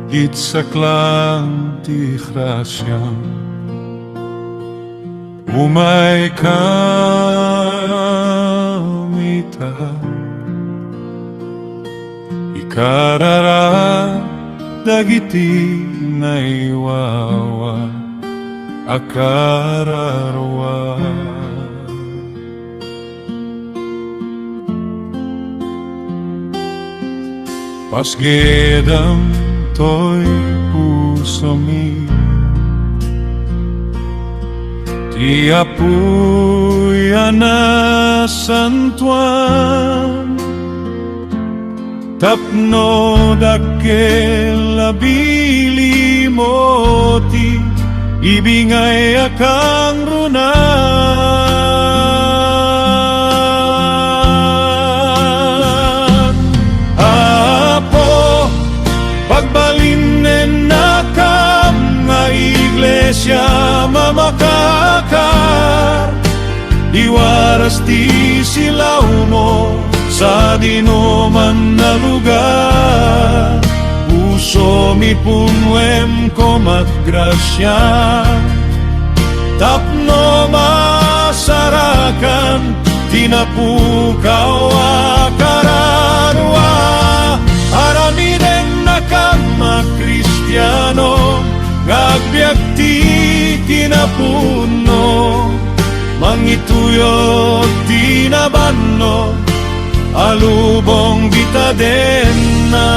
Gitsaklang ti grasyam umay kamita ikarara dagiti naiwawa akararwa pasgedam to'y puso mi ti apoy na santuan tapno dakkel labili mo ti ibingay akang runan apo pagbalinen na kam nga iglesia mamakakar iwaras ti silaw mo sa dinuman na lugar puso mi punwem ko matgrasya tapno masarakan tinapukaw akararwa aramiden na kama Kristiyano ngagbiag ti tinapuno mangituyot tinabanno alubong bitaden na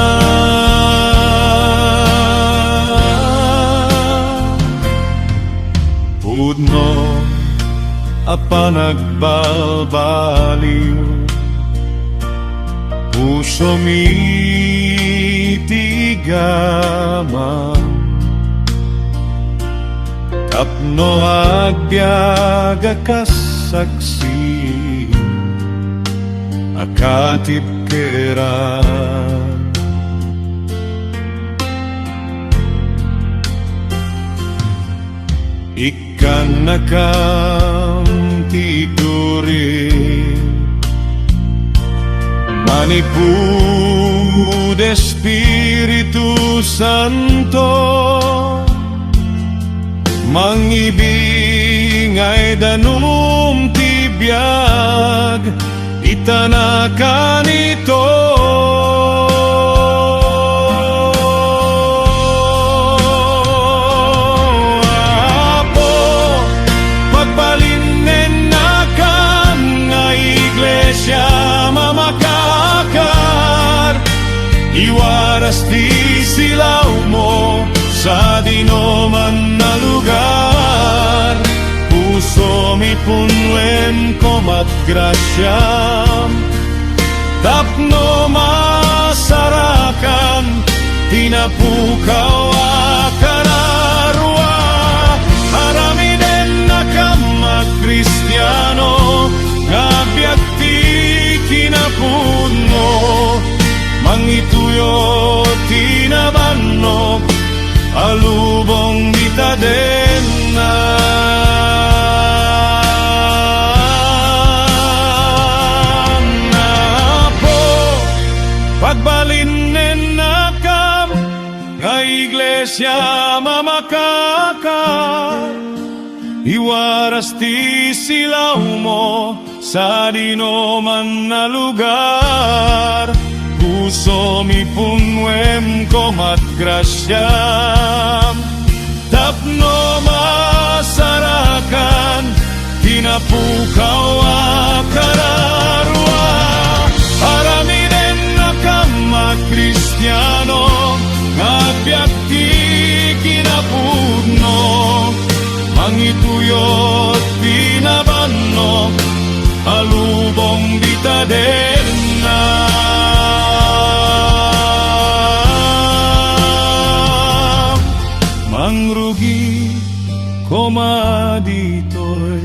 pudno apanagbalbaliw puso mi tigaman tapno agbiag akasaksi akatip keran ikan nakam tiduri manipud Espiritu Santo mangibingay danum tibiyag itanakan ito apo pagbalinen na kam nga iglesia mamakakar iwaras di silaw mo sa dinuman na lugar puso mi punwen ko matgrasyam tapno masarakan tinapukaw akararwa aramiden na kama Kristiyano ngabiyag ti kinapuno mangituyo tinabanno alubong bitaden na pagbalinen na kam nga iglesia mamakakar iwaras ti silaw mo sa dinuman na lugar puso mi punwem ko matgrasyam tapno masarakan tinapukaw akararwa aramiden na kama Kristiyano ngagbiag ti kinapudno mangituyot tinabanno alubong bitaden na mangrugi komaditoy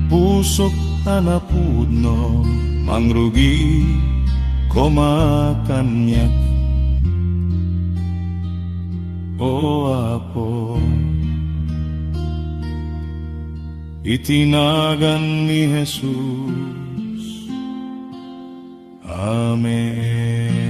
pusok anapudno mangrugi komakanyak o apo itinagan ni Jesus. Amen.